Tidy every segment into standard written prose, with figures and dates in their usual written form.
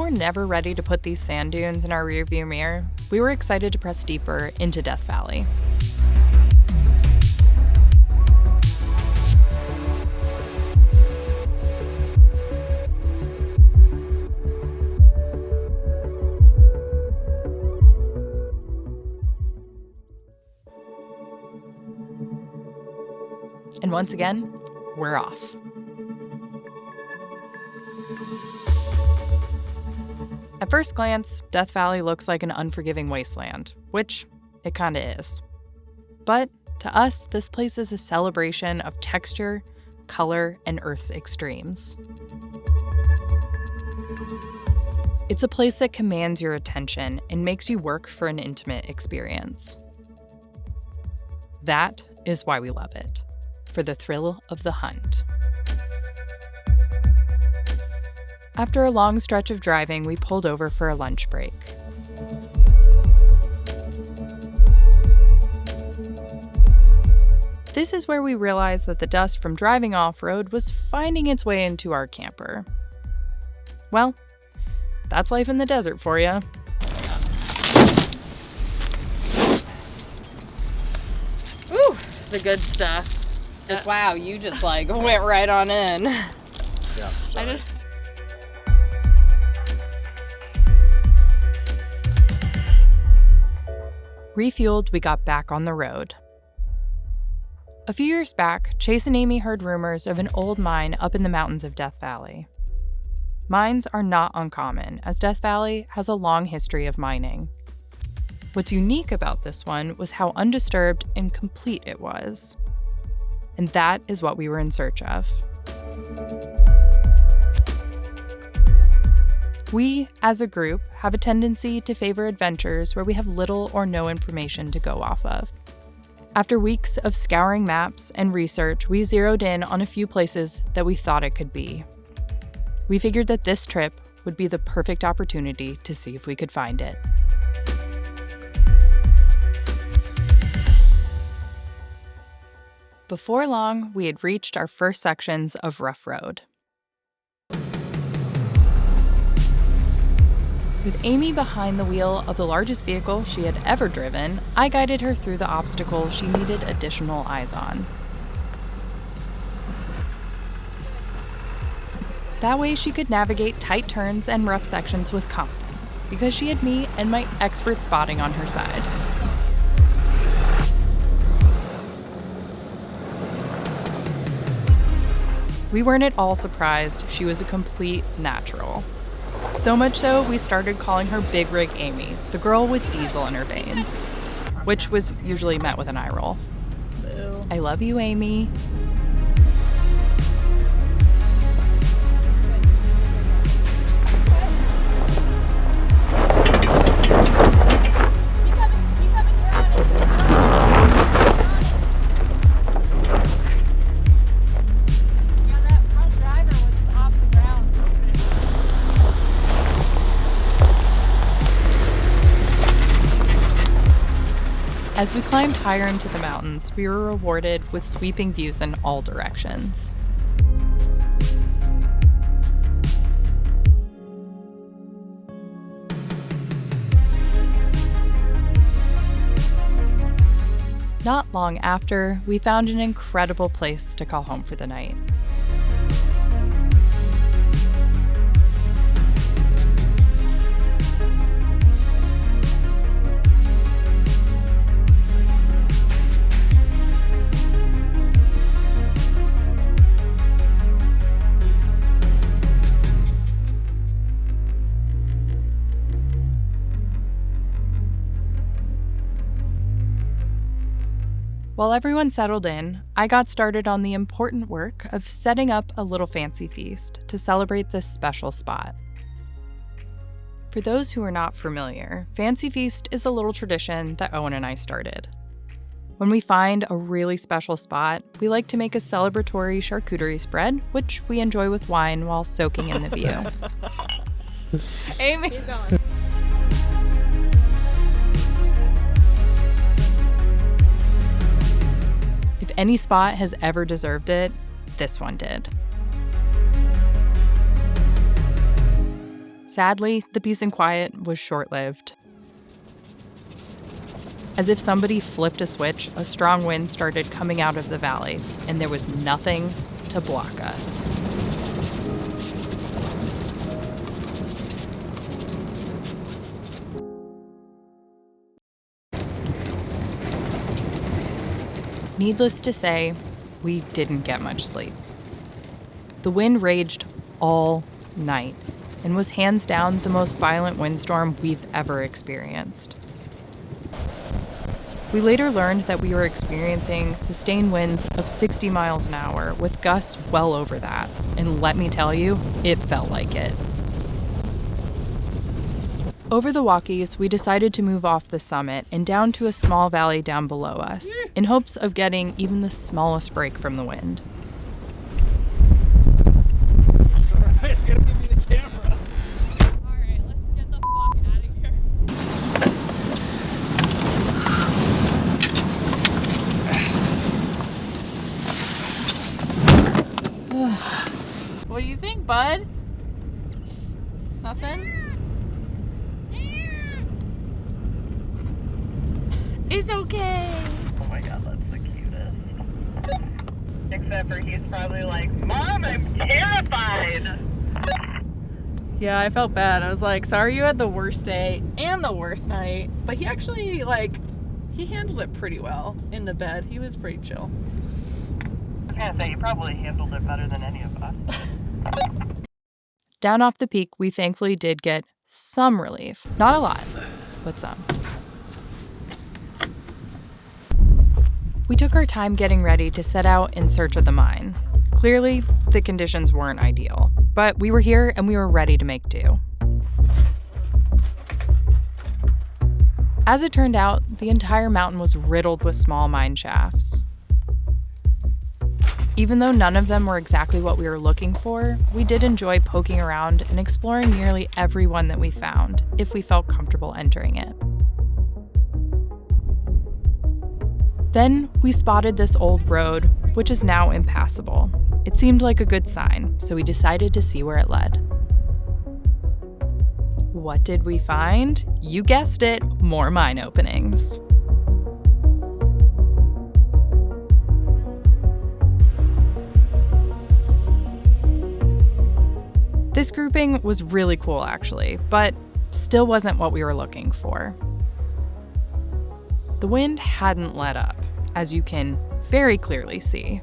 were never ready to put these sand dunes in our rearview mirror, we were excited to press deeper into Death Valley. And once again, we're off. At first glance, Death Valley looks like an unforgiving wasteland, which it kinda is. But to us, this place is a celebration of texture, color, and Earth's extremes. It's a place that commands your attention and makes you work for an intimate experience. That is why we love it, for the thrill of the hunt. After a long stretch of driving, we pulled over for a lunch break. This is where we realized that the dust from driving off-road was finding its way into our camper. Well, that's life in the desert for you. Ooh, the good stuff. Wow, you just went right on in. Yeah, sorry. Refueled, we got back on the road. A few years back, Chase and Amy heard rumors of an old mine up in the mountains of Death Valley. Mines are not uncommon, as Death Valley has a long history of mining. What's unique about this one was how undisturbed and complete it was. And that is what we were in search of. We, as a group, have a tendency to favor adventures where we have little or no information to go off of. After weeks of scouring maps and research, we zeroed in on a few places that we thought it could be. We figured that this trip would be the perfect opportunity to see if we could find it. Before long, we had reached our first sections of rough road. With Amy behind the wheel of the largest vehicle she had ever driven, I guided her through the obstacles she needed additional eyes on. That way she could navigate tight turns and rough sections with confidence, because she had me and my expert spotting on her side. We weren't at all surprised she was a complete natural. So much so, we started calling her Big Rig Amy, the girl with diesel in her veins, which was usually met with an eye roll. Boo. I love you, Amy. As we climbed higher into the mountains, we were rewarded with sweeping views in all directions. Not long after, we found an incredible place to call home for the night. While everyone settled in, I got started on the important work of setting up a little fancy feast to celebrate this special spot. For those who are not familiar, Fancy Feast is a little tradition that Owen and I started. When we find a really special spot, we like to make a celebratory charcuterie spread, which we enjoy with wine while soaking in the view. Amy. Keep going. If any spot has ever deserved it, this one did. Sadly, the peace and quiet was short-lived. As if somebody flipped a switch, a strong wind started coming out of the valley, and there was nothing to block us. Needless to say, we didn't get much sleep. The wind raged all night and was hands down the most violent windstorm we've ever experienced. We later learned that we were experiencing sustained winds of 60 miles an hour with gusts well over that, and let me tell you, it felt like it. Over the walkies, we decided to move off the summit and down to a small valley down below us, in hopes of getting even the smallest break from the wind. Alright, I gotta give you the camera. Alright, let's get the fuck out of here. What do you think, bud? Nothing? It's okay. Oh my god, that's the cutest. Except for he's probably like, Mom, I'm terrified. Yeah, I felt bad. I was like, sorry you had the worst day and the worst night. But he actually, he handled it pretty well in the bed. He was pretty chill. I was gonna say, you probably handled it better than any of us. Down off the peak, we thankfully did get some relief. Not a lot, but some. We took our time getting ready to set out in search of the mine. Clearly, the conditions weren't ideal, but we were here and we were ready to make do. As it turned out, the entire mountain was riddled with small mine shafts. Even though none of them were exactly what we were looking for, we did enjoy poking around and exploring nearly every one that we found, if we felt comfortable entering it. Then we spotted this old road, which is now impassable. It seemed like a good sign, so we decided to see where it led. What did we find? You guessed it, more mine openings. This grouping was really cool, actually, but still wasn't what we were looking for. The wind hadn't let up, as you can very clearly see.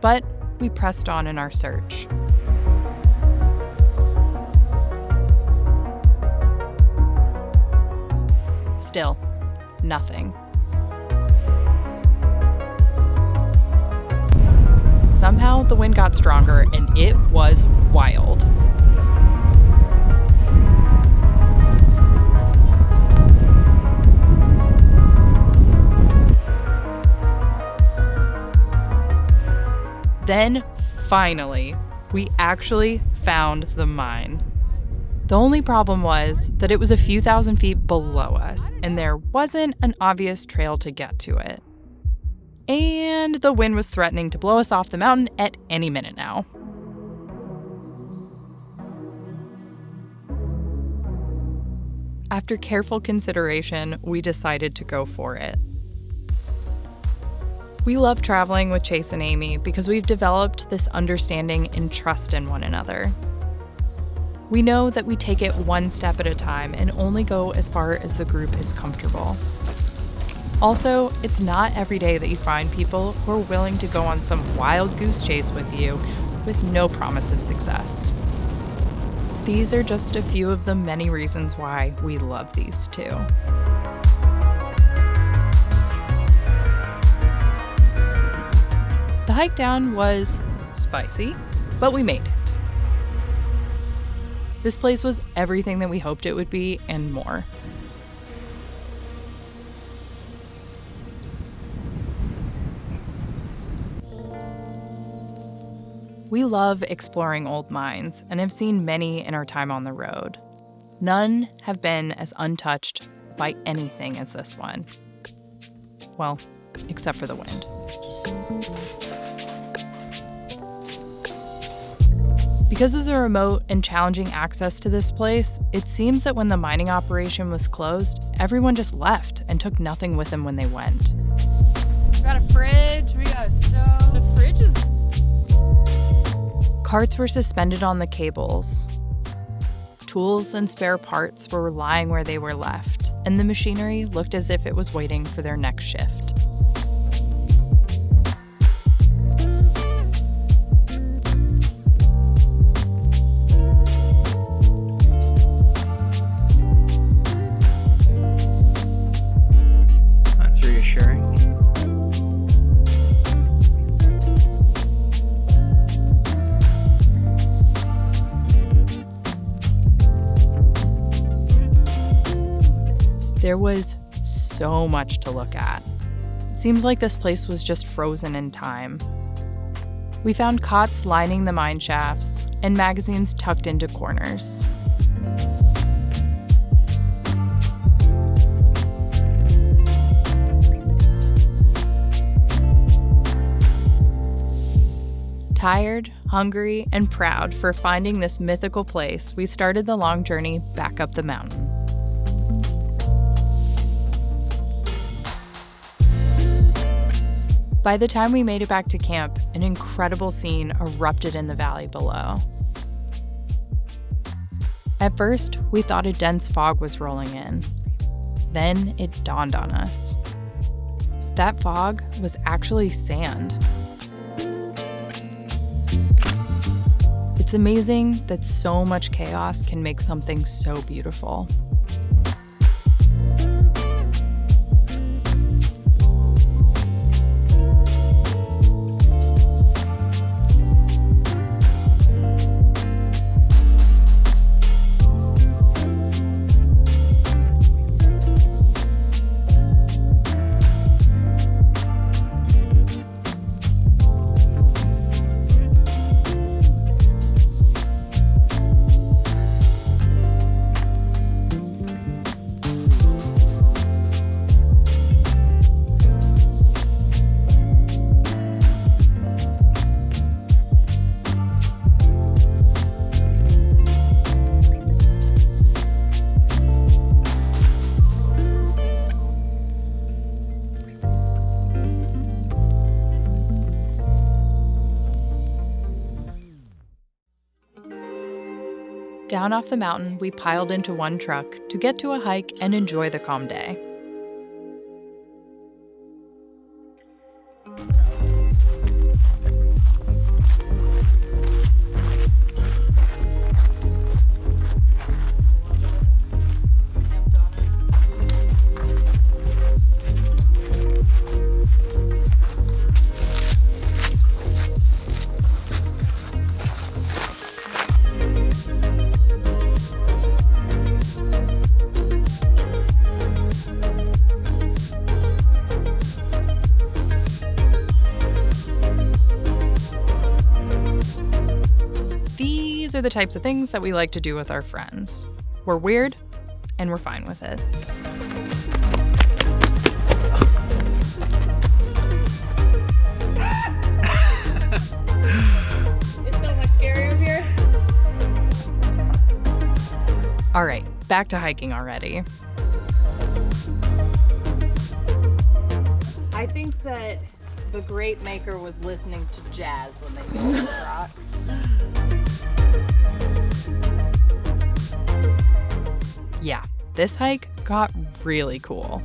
But we pressed on in our search. Still, nothing. Somehow the wind got stronger and it was wild. Then, finally, we actually found the mine. The only problem was that it was a few thousand feet below us, and there wasn't an obvious trail to get to it. And the wind was threatening to blow us off the mountain at any minute now. After careful consideration, we decided to go for it. We love traveling with Chase and Amy because we've developed this understanding and trust in one another. We know that we take it one step at a time and only go as far as the group is comfortable. Also, it's not every day that you find people who are willing to go on some wild goose chase with you with no promise of success. These are just a few of the many reasons why we love these two. The hike down was spicy, but we made it. This place was everything that we hoped it would be and more. We love exploring old mines and have seen many in our time on the road. None have been as untouched by anything as this one. Well, except for the wind. Because of the remote and challenging access to this place, it seems that when the mining operation was closed, everyone just left and took nothing with them when they went. We got a fridge, we got a stove. The fridge is... Carts were suspended on the cables. Tools and spare parts were lying where they were left, and the machinery looked as if it was waiting for their next shift. That's reassuring. There was so much to look at. It seemed like this place was just frozen in time. We found cots lining the mine shafts and magazines tucked into corners. Tired, hungry, and proud for finding this mythical place, we started the long journey back up the mountain. By the time we made it back to camp, an incredible scene erupted in the valley below. At first, we thought a dense fog was rolling in. Then it dawned on us. That fog was actually sand. It's amazing that so much chaos can make something so beautiful. Down off the mountain, we piled into one truck to get to a hike and enjoy the calm day. These are the types of things that we like to do with our friends. We're weird, and we're fine with it. It's so much scarier here. All right, back to hiking already. I think that the great maker was listening to jazz when they made this rock. Yeah, this hike got really cool.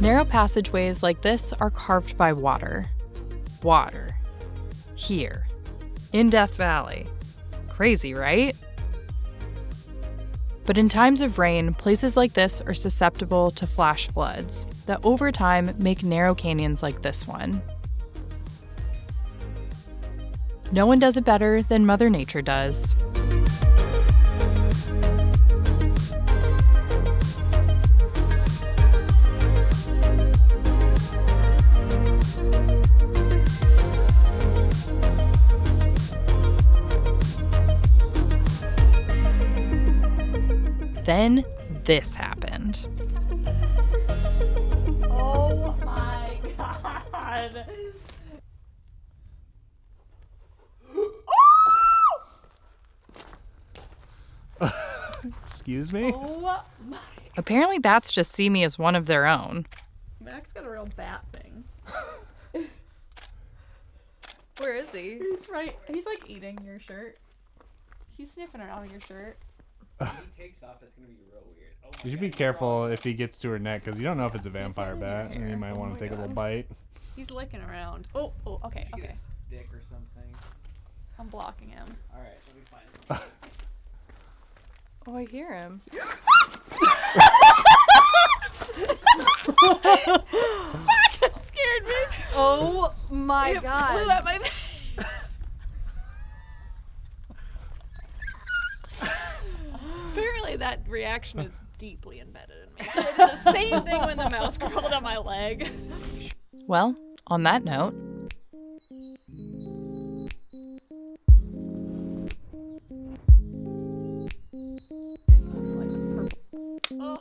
Narrow passageways like this are carved by water. Water. Here. In Death Valley. Crazy, right? But in times of rain, places like this are susceptible to flash floods that over time make narrow canyons like this one. No one does it better than Mother Nature does. Then this happened. Excuse me? Oh my. Apparently, bats just see me as one of their own. Max got a real bat thing. Where is he? He's right. He's like eating your shirt. He's sniffing around your shirt. When he takes off, it's gonna be real weird. Oh my You should God, be careful if he gets to her neck, because you don't know if it's a vampire getting in your bat, and hair. you might Oh want my to take a little God. bite. He's licking around. Oh, okay, Did you get okay. a stick or something? I'm blocking him. All right, let me find something. Oh, I hear him. That scared me. Oh my It flew at my face. Apparently that reaction is deeply embedded in me. I did the same thing when the mouse crawled on my leg. Well, on that note, Oh.